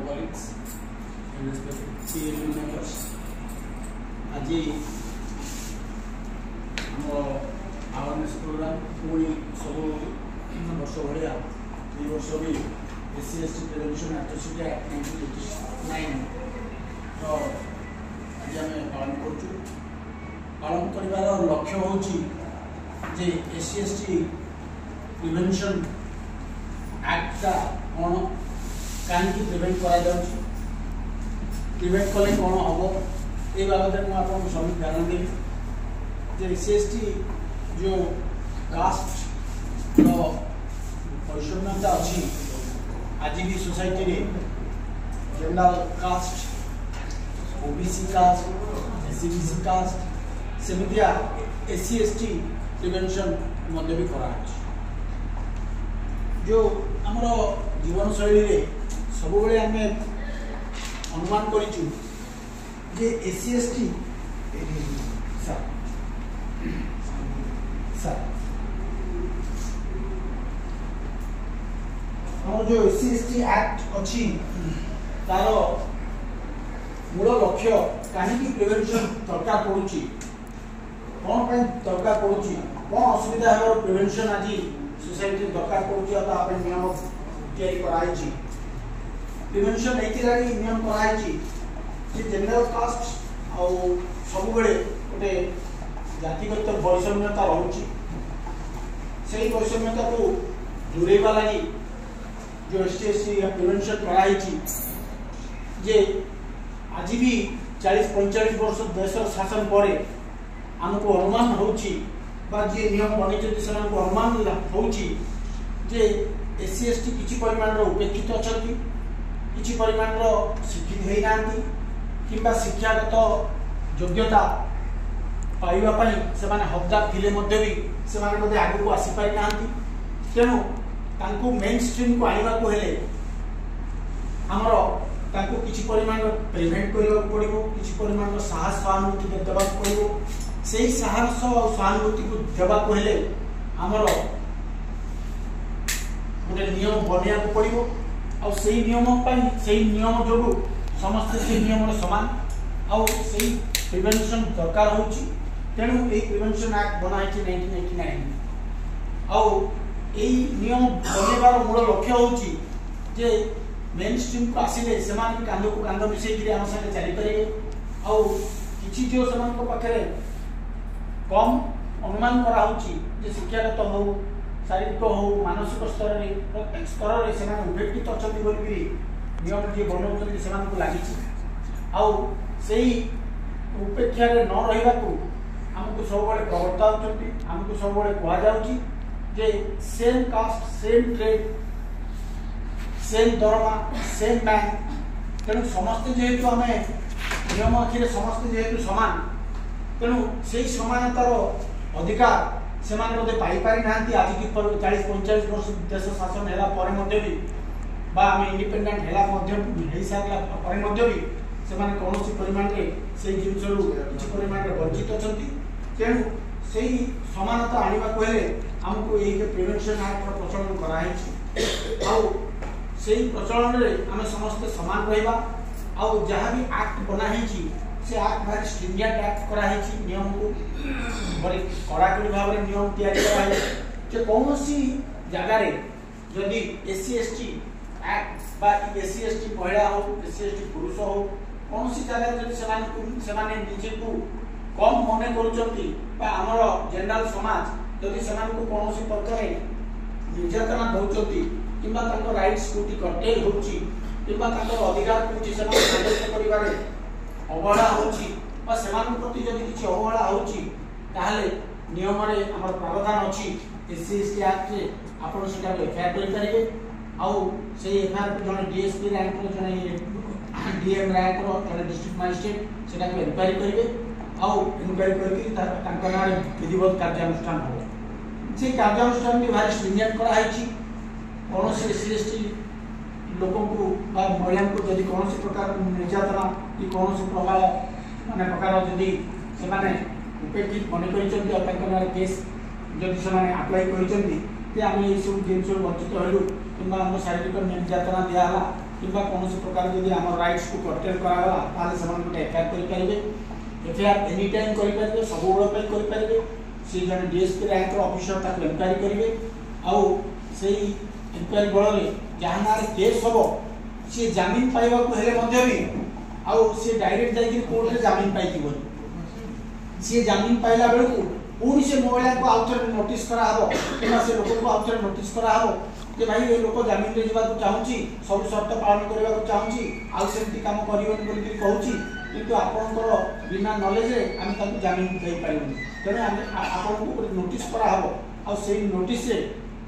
colleagues and respected PLU members, आज awareness program पुणी सब वर्ष भाया ये वर्ष भी SC/ST Prevention Atrocity Act 1989 तो आज आम पालन कर लक्ष्य हूँ जे SC/ST Prevention Act का कौन कहीं प्रिवेंट प्रिवेंट कले कौन हम ये बाबद में आपको सभी ध्यान देवी जे SC/ST जो कास्ट वैषम्यता अच्छी आज भी सोसाइटी रे general caste OBC caste SC/BC caste सेमितिया SC/ST प्रिवेंशन मध्य भी करा जो आमर जीवन शैली रे सब बेले आम अनुमान करिचु जे SC/ST हमर जो SC/ST एक्ट अच्छी तार मूल लक्ष्य कहीं प्रिवेंशन दरकार पड़ुची कौन दरकार पड़ुची कौन असुविधा है प्रिवेंशन आज सोसाइटी दरकार पड़ुची नियम तैयारी प्रिवेंशन ये नियम कराई जनरल कास्ट आउ सब बेले गोटे जातिगत वैषम्यता रोचे से वैषम्यता को दूरेबा लगी जो SC/ST प्रिवेंशन कराई जे आज भी 40-45 वर्ष देश शासन पर आमको अनुमान होची जे नियम बनी से अनुमान होची जे SC/ST किसी परिमाण उपेक्षित अच्छा किसी परिमाण शिक्षित होना कि शिक्षागत योग्यता पाइबापी से हकदार थे भी से आगे को आसीपारी ना तेणु मेन स्ट्रीम को आने को हेले आमर किसी परिमाण पेमेंट करने पड़ो किसी परिमाण साहस सहानुभूति देवा पड़ो से साहस और सहानुभूति को देवा हेले आमर गोटे नियम बनया पड़ो से नियम नियम जो समस्ते से नियम समान आउ प्रिवेंशन दरकार हो तेणु ये प्रिवेंशन एक्ट बनाई 1989 आउ नियम बनवार मूल लक्ष्य हूँ जे मेन स्ट्रीम को आसिले से कांध को कांध मिसेक आम सागे चली पारे आउ कि जो पाखे कम अनुमान करा शिक्षागत हो शारीरिक हो मानसिक स्तर में प्रत्येक स्तर में से उपेक्षित अच्छा नियम जी बनाऊँ से लगी उपेक्षा न रहा आमको सब प्रवर्ताऊँ आमको सब कहुच्छी जे same caste same trade same दरमा सेम बैंक तेणु समस्ते जेहेतु आम नियम आखिरे समस्ते जेहेतु सामान तेणु से समानतार अधिकार से पाई ना आज की 40-45 वर्ष देश शासन है भी आम इंडिपेंडेंट है सारा भी से कौन परिमाण से जिनस किसी परिमाण वंचित अच्छा तेणु से समानता आने को हेले आमको ये प्रिवेंशन एक्ट प्रचलन कराई प्रचलन में आम समस्ते सामान रहा आउ जहाँ भी एक्ट बनाई से एक्ट भारी स्ट्रिंजेंट एक्ट कराई नियम को बड़ी कड़ाकड़ी भाव में नियम तैयारी कौन सी जगार जदि SC/ST एक्ट SC/ST महिला हो SC/ST पुरुष हो कौन सी जगह निजे को कम मन कर जनरल समाज जदि से कौन प्रकार निर्यातना दौरान कि राइट्स को कटेल होची अधिकार को अवहेला होची प्रति जदि किसी अवहेला होची ताहले नियम रे हमर प्रावधान अछि SC/ST एक्ट रे आपण सेटा FIR करि पारिबे आउ से FIR को जने DSP रैंक रो जने DM रैंक रो जने डिस्ट्रिक्ट मजिस्ट्रेट सेटा को इंक्वायरी करिवे आउ इंक्वायरी करके तांका नारे विधिवत कार्यानुष्ठान हो से कार्यानुष्ठान भी भारी स्ट्रिंजेंट करा है कौन से SC/ST लोकों को महिला को जदि कौन प्रकार निर्यातना कि कौन प्रकार माने प्रकार जदि से उपेक्षित मन कर केस जदि से आप्लाय कर आम ये सब जिन वंचित हलु कि आम शारीरिक निर्यातना दिहला कि कौन प्रकार जब आम राइट्स को कर्टेल कराला से गोटे एफआईआर करेंगे एफआईआर एनी टाइम करेंगे सब करेंगे सी जन डीएसपी रैंक ऑफिसर ताको एनक्वायरी करेंगे आउ से एनक्वायरी बल जहाँ ना केस हम सी जमीन पाइबा भी आउ सी डायरेक्ट जाकि कोर्ट में जमीन पाई सी जमीन पाइला बेलू पुणी से महिला को आउ थे नोटिस कराब कि से लोक को आउ थे नोटिस कराब कि भाई ये लोक जमीन में जावाक चाहूँगी सब शर्त पालन करने को चाहूँगी आमती कम कर कहूँ किंतु आपंकर बिना नॉलेज आम जमीन दे पारूँ तेणु आपको नोटिस कराब आ नोटिस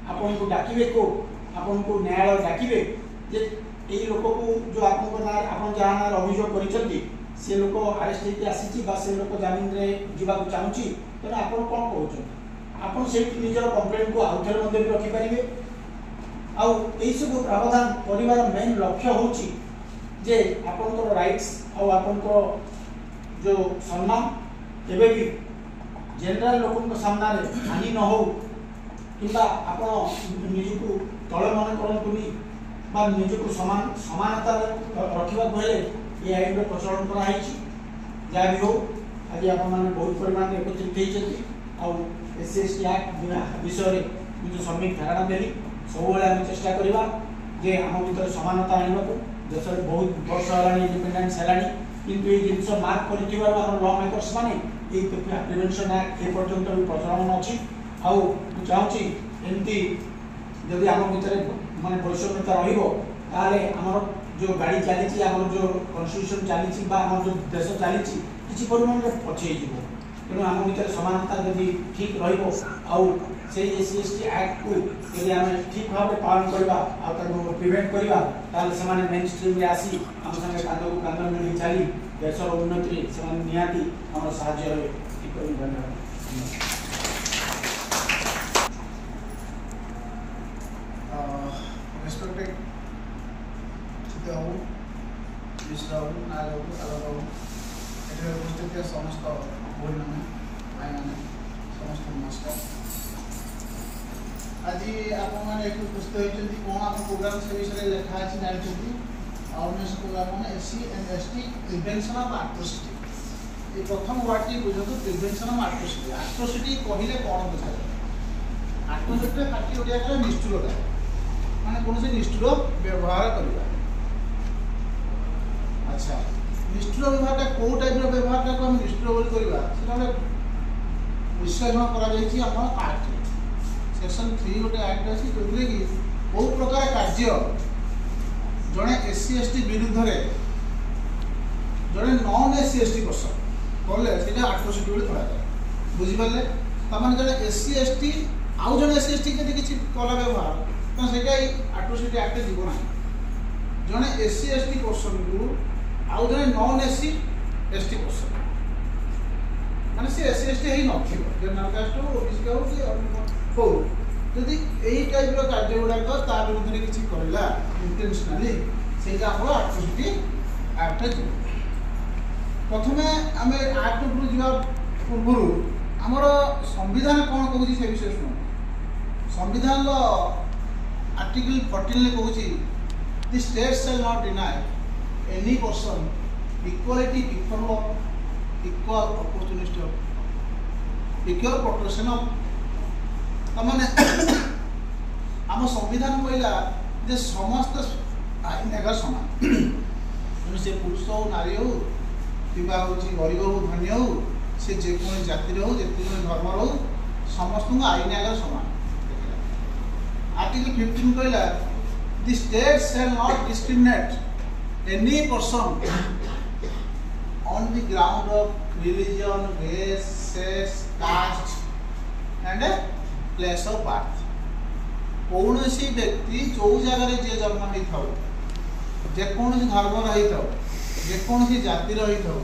आपन को डाकिबे को आपन को न्यायालय डाकिबे जे एई लोक को जो आपन ना आपन जहाँ ना अभियोग करिसेंती से लोक अरेस्ट होकर आसी से लोक जमीन रे जीवाक चाहूँगी तेणु आप कौन कहते आपन से निजर कंप्लेंट को आउ थे रखिपारे आउ सब प्रावधान परिवार मेन लक्ष्य होची जे आपन राइट्स आउ आपन जो सम्मान एवं भी जनरल लोक सामने हानि न हो कि निजक तले मन करूँ निजक समानता रखा ये आईन प्रचलन कराई जहाँ भी हो आज आप बहुत परिमाण एकत्रित होती एस सी एक्ट विषय मुझे सम्यक धारणा देली सब आम चेष्टा करवा जे आम भर समानता आने को देश में बहुत वर्ष है इंडिपेंडेंस है किंतु ये जिनस मार्क कर लॉ मेकर्स मैंने प्रिवेंशन एक्ट ए पर्यंत भी प्रचलन अच्छी आउ चाहूँगी एमती जदि आम भर मानने परिश्रमता रमर जो गाड़ी चली आम जो कन्स्टिट्यूशन चली आम जो देश चली किसी परिमाण में पछे तेणु आम भर समानता जदि ठीक से एस टी एक्ट को यदि आम ठीक भाव में पालन करवा प्रिवेंट करवा से मेन स्ट्रीम में आसी आम संगे कांद को कांद मिली चली देशर उन्नति से निहाती आम साहाय्य धन्यवाद। Respected Chitra Babu, Mishra Babu, Nag Babu, Ala Babu, এখানে উপস্থিত সমস্ত বৈমানে ভাইমানে সমস্ত নমস্কার। আজি আপনার একটু উপস্থিত হয়েছেন কোণ আমার প্রোগ্রাম সে বিষয়ে লেখা আছে জানিছেন অনেক প্রোগ্রাম মানে SC and ST prevention of atrocity এই প্রথম ওয়ার্ডটি বুঝতু প্রিভেনশন অফ আট্রোসিটি আট্রোসিটি কহিলে কোণ বোঝায় আট্রোসিটি খাটি ওড়িয়া কলে নিষ্ঠুরতা মানে কোনসি নিষ্ঠুর ব্যবহার করা। আচ্ছা নিষ্ঠুর ব্যবহারটা কোন টাইপের ব্যবহারটাকে আমি নিষ্ঠুর বলে করা সেটা হলে বিশ্লেষণ করা যাইছি আমার আক্ট সেকশন 3 গোটে আক্ট আছে যোথিরে কি বহু প্রকার কার্য জনে এসসি এসটি বিরুদ্ধে জনে নন এসসি এসটি পার্সন করলে সেটা আট্রোসিটি বলে ধরা যায় বুঝিপারলে তার মানে জনে এসসি এসটি আউ জনে এসসি এসটি যদি কিছু কলা ব্যবহার তো সেটা আট্রোসিটি আক্টে যাব না জনে এসসি এসটি পার্সন কু আউ জনে নন এসসি এসটি পার্সন মানে সে এসসি এসটি হেই নথিব জেনারেল কাস্ট হো ওবিসি হো কি হো যদি এই টাইপর কার্য গুড়াক তা বিরুদ্ধে কিছু করা ইন্টেনশনালি সেইটা আমরা আট্রোসিটি আক্টে যাব। প্রথমে আমি আক্ট উপর যা পূর্বর আমার সংবিধান কোণ কହୁଛି সে বিষয়ে শুণ সংবিধান आर्टिकल 14 कहूँ the state shall not deny any person equality before law, equal opportunity, equal protection of मैंने आम संविधान कहला जे समस्त आईन एका समान से पुरुष हो नारी हो कि गरीब हो धनी हो से जेको जातिर हो जे धर्म हो समस्त आईन एका समान। Article 15 कहला the state shall not discriminate any person on the ground of religion, race, sex, caste and place of birth। कौन सी व्यक्ति जो जगह जे जन्म होई थाउ जेकोसी धर्म रही थाउ जेकोसी जाति रही थाउ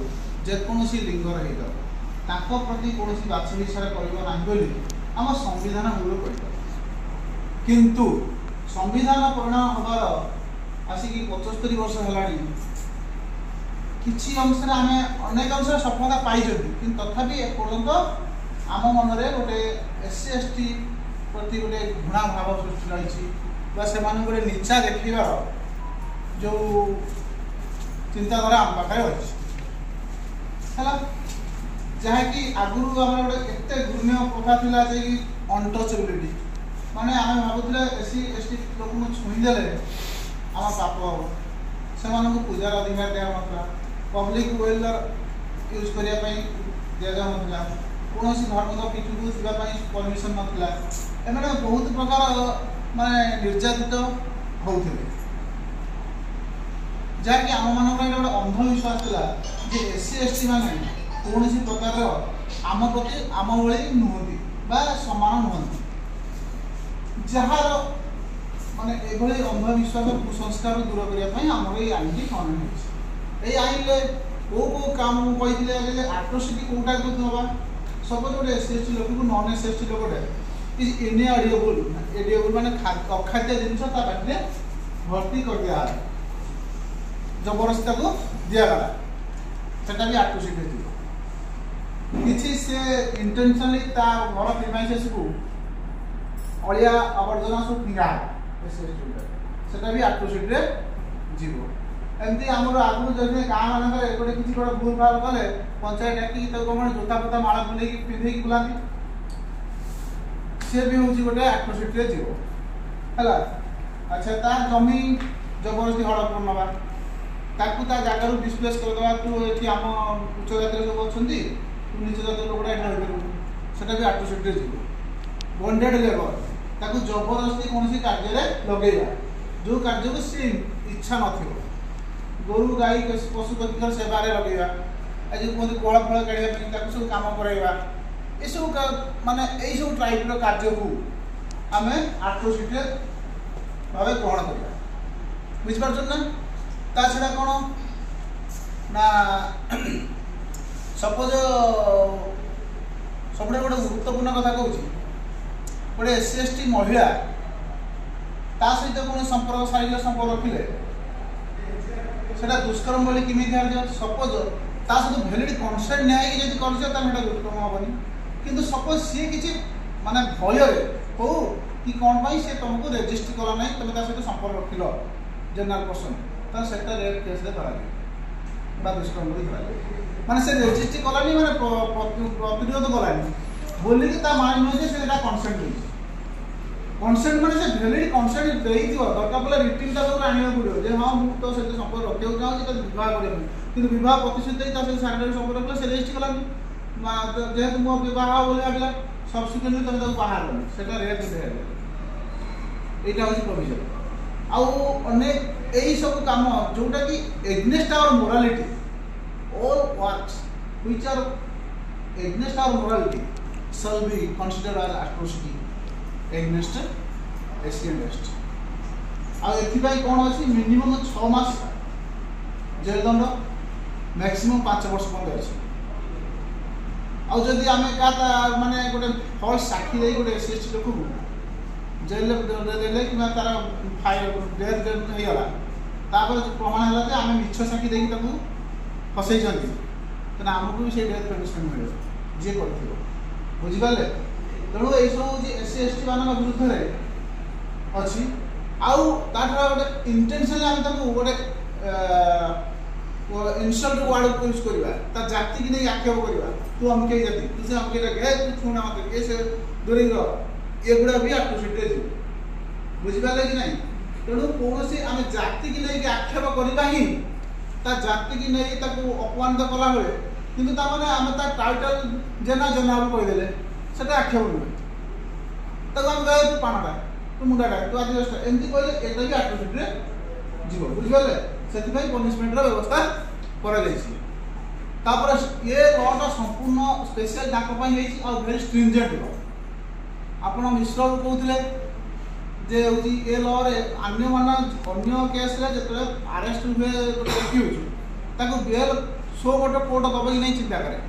जेकोसी लिंग रही थाउ ताको प्रति कौन बाछ विचार करबो नाही बोली आम संविधान मूल कहि किंतु संविधान परिणाम हबार आसिक 75 वर्ष है किसी अंश आम अनेक अंश सफलता पाई कि तथापि एपर्यंत आम मन में गोटे SC ST प्रति गोटे घृणा भाव सृष्टि रही से नीचा देखार जो चिंताधारा आम पाखे रही है जहाँकि आगुरी आम गोटे एत घृण्य प्रथा था जे अनटचेबिलिटी माने आम भावुले SC ST लोक छुईदे आम पाप हम से पूजार अधिकार दिया ना पब्लिक वेलर यूज करने दि जाऊना कौन धर्म पीठ को जावाई परमिशन नाला एम बहुत प्रकार माने निर्यातित होते जहाँकि आम मान गोटे अंधविश्वास था जे SC ST माने कौन प्रकार आम प्रति आम भाई नुहति सामान नुहति जार माने एभली अंधविश्वास कुसंस्कार दूर करने आम ये आईन की खनन हो आईन कौ काम कही आट्रोसिटी कौटा ना सपोज गोटे SC ST लोक को नन SC ST लोकटे इज एडिएबल माने अखाद्य जिनस पाटे भर्ती कर दिया जबरदस्ती को दिगला सेटा भी आट्रोसिटी किसी से इंटेंशनली घर प्रिमाइसेस को अलिया आवर्जना सब फिंगा सेटा भी आट्रोसिटी जीव एमती आमर आगु जब गाँ मानक गोटे किसी गोटे भूल भाल कले पंचायत डाकी कौन जोता पोता माला बुले पिंधे बुलाती सी भी हूँ गोटे आट्रोसिटी जीव है अच्छा ता जमी जबरदस्ती हड़प कर नवा ताकू ता जगार डिस्प्लेस करदे तू ये आम उच्च जाति सब अच्छा तू निच जाति लोकटा ये रही भी आट्रोसिटी जीव बंडेड लेबर ताकू जबरदस्ती कौन कार्य लगे जो कार्य को सी इच्छा न गोरु गाई पशु पक्षी सेवार लगे आज कहते कल फल काढ़ा सब कम कराइबा ये सब माने यही सब टाइप कार्य को आम आट्रोसिटी भाव ग्रहण करवा बुझिपार ना ता छड़ा कौन ना सपोज सब गोटे गुरुत्वपूर्ण कथा कहूँ गोटे SC ST महिला ता सहित कौन संपर्क शारीरिक संपर्क रखिले सेटा दुष्कर्म बोली किमी सपोज ता सहित भैलिड कनसेंट नहीं कर दुष्कर्म हेनी किंतु सपोज सी किसी माने भय हो कि कौन पाई से तुमको रेजिस्ट कला ना तुम सहित संपर्क रखिल जनरल पर्सन तो सेटा रेप केस धरा दुष्कर्म धरा माने से रेजिस्ट कलानी माने प्रतिरोध कलानी बोलिकी ता मान नुहे से कनसेंट हो कनसेंट माने से भैलिड कनसेंट देइथिबो दरकार पले रिटर्न ता तो आनिया पड़ियो जे हां मु तो से संपर्क रखियो चाहू जे विवाह करियो किंतु विवाह प्रतिशुद्ध देइ ता से शारीरिक संपर्क रखले से रेजिस्ट कलानी जेहेतु मो विवाह बोले आगला सब्सिक्वेंटली तुम ताको बाहर करनी सेटा रेप दे एटा होची प्रोविजन आउ अनेक एही सब काम जोटा कि against our morality all works which are against our morality shall be considered as atrocity against SC and ST आ एथिबाई कोन अछि मिनिमम 6 मास जेल दंड मैक्सिमम 5 वर्ष बंद अछि आ जदि आमे का माने गोटे फॉल्स साक्षी देई गोटे SC ST लोक को जेल देले कि तार फाइल डेथ हे गला तापर प्रमाण हला जे आमे मिछ साक्षी देई ताकू फसई तेना आमको भी से डेथ पनिशमेंट मिले जी कर बुझिपारे तेणु ये सब SC ST मान विरुद्ध अच्छी आउ गोटे इंटेंशनली आम गोटे इनसल्ट वर्ड यूज करवा जाति की नहीं आक्षेप करवा तू अमके जाति तू से अमके तू छुना मत ये से दूरी एगुड़ा भी आट्रोसिटी बुझिपारे कि नहीं तेणु कौन आम जाति की नहीं आक्षेप करवा ही ता जाति की नहीं ताको अपमानित कला बेले किंतु तामाने आम ता टाइटल जेना जेना कहीदेले सेटा आक्षेप नुहे ताको आम कहे तू पानटा तू मुंडाटा तू आदिवासी एमती कहले एटा भी आट्रोसिटी जीव बुझिपारे से पनिशमेंट व्यवस्था करा जायछि तापर ये लॉटा संपूर्ण स्पेशल डाक पई हेछि आ वेरी स्ट्रिंजेंट लॉ आपण मिश्र कहउथिले जे होची ए लॉ रे अन्य माना अन्य केस रे जतले अरेस्ट हुए एक्यूज ताको बेल सो गोटे कोर्ट दबा कि नहीं चिंता करे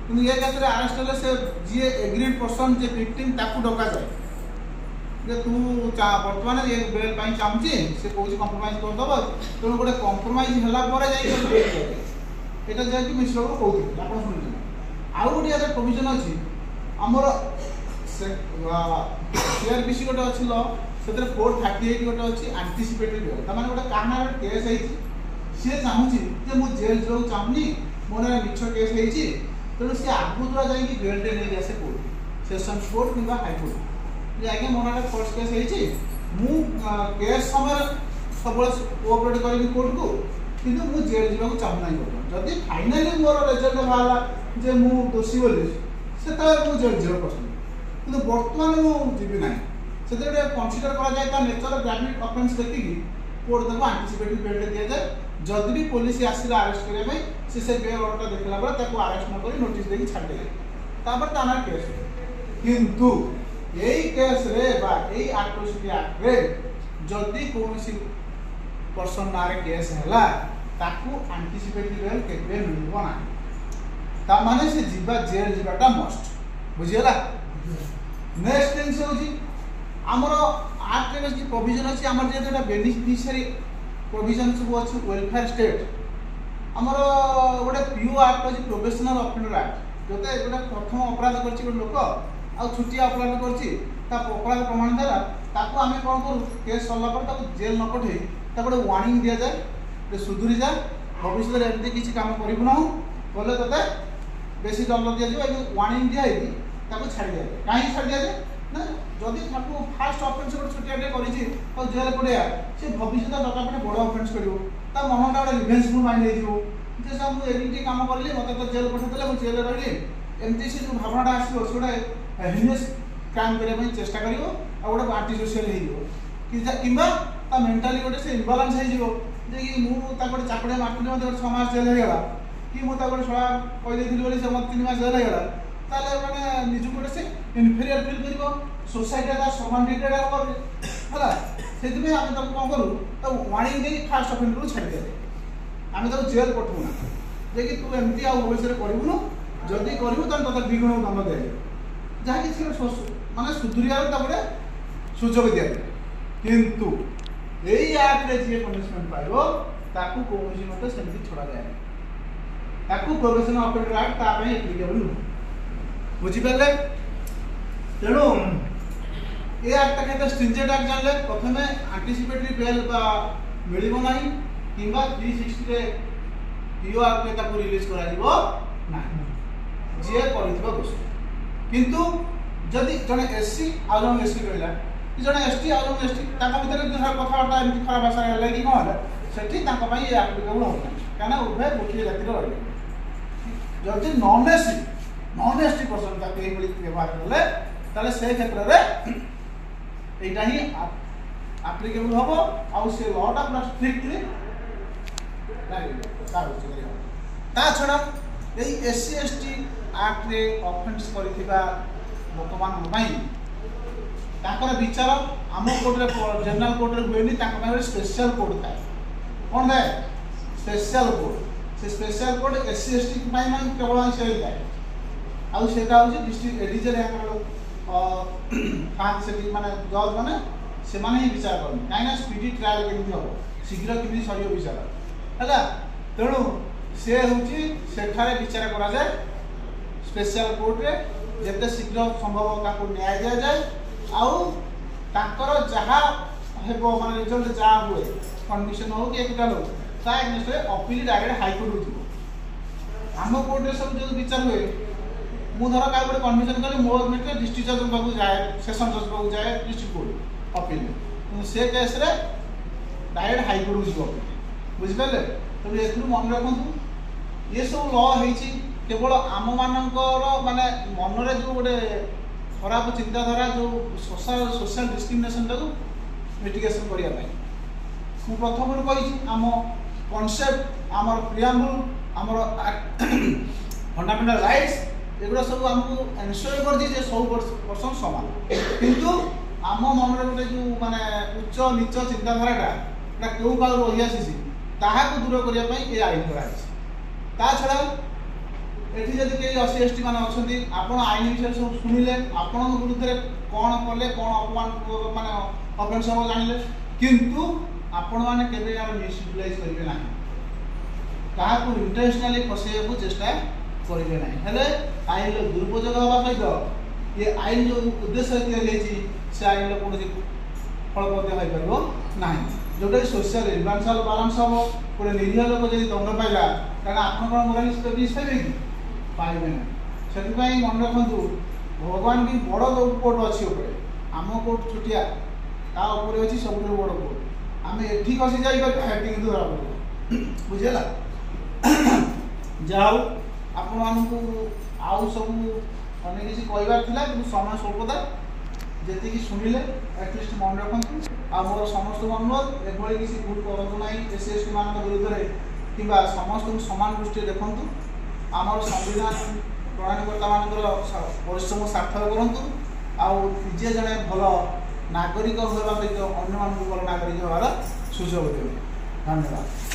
किंतु ये केस रे अरेस्ट होले से जे एग्रीड पर्सन जे विक्टिम ताको डका जाय जे तू वर्तमान ये बेल पई चाहूची से कहूची कंप्रोमाइज कर दबो तो गोटे कंप्रोमाइज हला परे जाई এটা ଯାଇକି ମିଶ୍ର ବାବୁ କହୁଥିଲେ ଆପଣ ଶୁଣିଛନ୍ତି। ଆଉ ଗୋଟେ ଏହାର ପ୍ରୋଭିଜନ ଅଛି ଆମର CRPC ଗୋଟେ ଅଛି ଲ ସେଥିରେ 438 ଗୋଟେ ଅଛି ଆଣ୍ଟିସିପେଟେଡ ବେଲ୍। ତାମାନେ ଗୋଟେ କାହାନାର କେସ୍ ହେଇଛି ସିଏ ଚାହୁଁଛି ଯେ ମୁଁ ଜେଲ୍ ଯିବାକୁ ଚାହୁଁନି ମୋର ମିଛ କେସ୍ ହେଇଛି ତେଣୁ ସିଏ ଆଗତୁରା ଯାଇକି ବେଲ୍ଟେ ନେଇକି ଆସେ କୋର୍ଟ ସେସନ୍ କୋର୍ଟ କିମ୍ବା ହାଇକୋର୍ଟ ଯେ ଆଜ୍ଞା ମୋର ଗୋଟେ ଫଲ୍ସ କେସ୍ ହେଇଛି ମୁଁ କେସ୍ ସମୟରେ ସବୁବେଳେ କୋଅପରେଟ୍ କରିବି କୋର୍ଟକୁ କିନ୍ତୁ ମୁଁ ଜେଲ୍ ଯିବାକୁ ଚାହୁଁନାହିଁ ବର୍ତ୍ତମାନ। ଯଦି ଫାଇନାଲି ମୋର ରେଜଲ୍ଟ ବାହାରିଲା ଯେ ମୁଁ ଦୋଷୀ ବୋଲି ସେତେବେଳେ ମୁଁ ଜେଲ୍ ଯିବାକୁ ପସନ୍ଦ କିନ୍ତୁ ବର୍ତ୍ତମାନ ମୁଁ ଯିବି ନାହିଁ। ସେଥିରେ କନସିଡର କରାଯାଏ ତା ନେଚର ଗ୍ରାଭିଟି ଅଫେନ୍ସ ଦେଖିକି କୋର୍ଟ ତାକୁ ଆଣ୍ଟିସିପେଟେଡ୍ ବେଲ୍ଟେ ଦିଆଯାଏ। ଯଦି ବି ପୋଲିସ ଆସିଲା ଆରେଷ୍ଟ କରିବା ପାଇଁ ସେ ବେଲ୍ ଅର୍ଡରଟା ଦେଖିଲା ପରେ ତାକୁ ଆରେଷ୍ଟ ନ କରି ନୋଟିସ୍ ଦେଇକି ଛାଡ଼ିଦେଲେ ତାପରେ ତା ନାଁ କେସ୍। କିନ୍ତୁ ଏଇ କେସ୍ରେ ବା ଏଇ ଆଟ୍ରୋସିଟି ଆକ୍ଟରେ ଯଦି କୌଣସି पर्सन नारे केस है ताकू आंटीसिपेटरी बेल केबे मिलबो ना ता माने से जीवा जेल जीवाटा मस्ट बुझियला। नेक्स्ट थिंग्स होजी हमर एक्ट रे जे प्रोविजन अछि हमर जे जेटा बेनिफिशियरी प्रोविजन सब अछि वेलफेयर स्टेट हमर गोटे पीओ एक्ट अछि प्रोफेशनल ऑफेंडर एक्ट जोते गोटे प्रथम अपराध करछि गोटे लोक आ छुटिया अपराध करछि ता अपराध प्रमाण द्वारा ताकू आमे कोन करू केस सल्ला पर ताकू जेल न पठे गोटे वार्निंग दि जाए सुधुरी जा भविष्य एमती किसी कम करूँ ना बोले ते बेसी दंड दि जाए वार्निंग दिखाई छाड़ी दिया जाए कहीं छाड़ी दिया जाए ना जदि फास्ट अफेन्स गोटे छोटिया कर जेल पड़िया सी भविष्य दरकार पे बड़ अफेन्स कर मनटा गोटे रिभेंसफुल माइंड हो मुझे कम करी मत तो जेल पठेदेले मुझे जेल रही एमती से जो भावनाटा आसो से गोटे हिनियस क्राइम करने चेष्टा कर गोटे आंटी सोशियल हो मेंटाली गोटे से इम्बालांस हो कि मुझे चापड़े मारती मत 6 मास जेल होगा कि मुझे गोटे छड़ा कहीदी बोली से मत 3 मास जेल होगा ताले मैंने निजु गोटे से इनफेरियर फिल कर सोसाइटी तार समान ट्रिटेड है से आम तक कौन करूँ तो वार्निंग दे फास्ट अफेंडर को छाड़ी दिया आम तक जेल पठाऊना जे कि तू एमती भविष्य करूँ जदि करूँ तो 2 गुण दंड दिया जहाँकि मानने सुधुरियार गोटे सुजोग दि जाए किंतु यही एक्ट जी पनिशमेंट पाइबो ताकू कोनोसी मत सेमती छोड़ा जाए ताकू प्रोफेशनल ऑफेंडर एक्ट ता पे एप्लीकेबल नु बुझी पाले। तेणु ए एक्ट केते स्ट्रिंजेंट एक्ट जानले प्रथमे एंटीसिपेटरी बेल बा मिलिबो नाही किंबा 360 रे पीओ एक्ट ताकू रिलीज करा दिबो नाही जे करितबा दोष किंतु जदि जने एससी आ जने एससी कहला जड़े एसटी आउ जन एसटी भितर कथबार्ता एमती खराब भाषा है कि कौन से आप्लिकेबल हो क्या उभय गोटे जातिर रही जदि नॉन एसटी पर्सन व्यवहार कले से क्षेत्र में यहाँ ही आप्लिकेबल हम आउ से लटा पूरा स्ट्रिक्टली ता छड़ा यही एससी एसटी एक्ट रे ऑफेंस करथिबा लोक मान विचार आम कोर्ट जनरल कोर्ट हुए स्पेशल कोर्ट था कौन था स्पेशल कोर्ट से स्पेशल कोर्ट एससी एसटी केवल से आउटा हूँ डिस्ट्रिक्ट एडिजे माने जज मैंने से ही विचार करनी कहीं स्पीडी ट्रायल केमी हम शीघ्र केमी सर विचार है तेणु सी हूँ विचार कराए स्पेशल कोर्ट रे जिते शीघ्र संभव न्याय दि जाए आउ ताकर जहाँ हेबो माने रिजल्ट जहाँ हुए कंडीशन हो कि एक्विटल हो ता एगेंस्ट अपील डायरेक्ट हाईकोर्ट हो आम कोर्ट रे सब जो विचार हुए मु धर का गोटे कन्विजन करी मो मेटे डिस्ट्रिक्ट जज पाखु जाए सेशन जज पाखु जाए डिस्ट्रिक्ट कोर्ट अपील से केस रे डायरेक्ट हाईकोर्ट हो बुझिपारे तो ए मन रखु ये सब ल होईची केवल आम मानकर माने मन रे जो गोटे खराब चिंताधारा जो सोशल डिस्क्रिमिनेशन टाक मिटिगेशन करने प्रथम कही आम कॉन्सेप्ट आमर प्रियाम्बुल आमर फंडामेंटल राइट्स एगुड़ा सब आमको एनश्योर कर सब पर्सन समान किंतु आम मन गोटे जो माने उच्च नीच चिंताधारा क्यों काल रही आसी दूर करने ये आईन कराई ता छड़ा एटी जब कई एससी एसटी मैंने अच्छा आप आईन विषय सब शुणिले आपण विरुद्ध कौन कले कौन अपमान माने अफेन्स हम जानले किंतु आपण मैंने केबे यार मिसयूटिलाइज करेंगे ना କାହାକୁ ଇଣ୍ଟେନସନାଲି ଫସାଇବାକୁ ଚେଷ୍ଟା କରିବେ ନାହିଁ। ହେଲେ ଆଇନର ଦୁରୁପଯୋଗ ହେବା ସହିତ ଏ ଆଇନ ଯେଉଁ ଉଦ୍ଦେଶ୍ୟ ତିଆରି ହେଇଛି ସେ ଆଇନର କୌଣସି ଫଳପ୍ରଦ ହୋଇପାରିବ ନାହିଁ, ଯେଉଁଟାକି ସୋସିଆଲ ଇନଭାନ୍ସାଲ ବାଲାନ୍ସ ହେବ। ଗୋଟେ ନିରୀହ ଲୋକ ଯଦି ଦଣ୍ଡ ପାଇଲା କାରଣ ଆପଣ କ'ଣ ମୋରାଲିଷ୍ଟ ବିଷ ପାଇବେ କି? ପାଇବେ ନାହିଁ। ସେଥିପାଇଁ ମନେ ରଖନ୍ତୁ ଭଗବାନ ବି ବଡ଼ ଯେଉଁ କୋର୍ଟ ଅଛି ଉପରେ, ଆମ କୋର୍ଟ ଛୋଟିଆ, ତା ଉପରେ ଅଛି ସବୁଠାରୁ ବଡ଼ କୋର୍ଟ। ଆମେ ଏଠି ଖସି ଯାଇପାରିବା, ସେଠି କିନ୍ତୁ ଧରା ପଡ଼ିବ। ବୁଝିହେଲା? ଯାହା ହଉ ଆପଣମାନଙ୍କୁ ଆଉ ସବୁ ଅନେକ କିଛି କହିବାର ଥିଲା, କିନ୍ତୁ ସମୟ ସ୍ୱଳ୍ପତା। ଯେତିକି ଶୁଣିଲେ ଆଟଲିଷ୍ଟ ମନେ ରଖନ୍ତୁ। ଆଉ ମୋର ସମସ୍ତଙ୍କୁ ଅନୁରୋଧ, ଏଭଳି କିଛି ଭୁଲ କରନ୍ତୁ ନାହିଁ SC/ST ମାନଙ୍କ ବିରୁଦ୍ଧରେ, କିମ୍ବା ସମସ୍ତଙ୍କୁ ସମାନ ଦୃଷ୍ଟିରେ ଦେଖନ୍ତୁ। ଆମର ସମ୍ବିଧାନ ପ୍ରଣୟନକର୍ତ୍ତାମାନଙ୍କର ପରିଶ୍ରମ ସାର୍ଥକ କରନ୍ତୁ, ଆଉ ନିଜେ ଜଣେ ଭଲ ନାଗରିକ ହେବା ସହିତ ଅନ୍ୟମାନଙ୍କୁ ଭଲ ନାଗରିକ ହେବାର ସୁଯୋଗ ଦେବେ। ଧନ୍ୟବାଦ।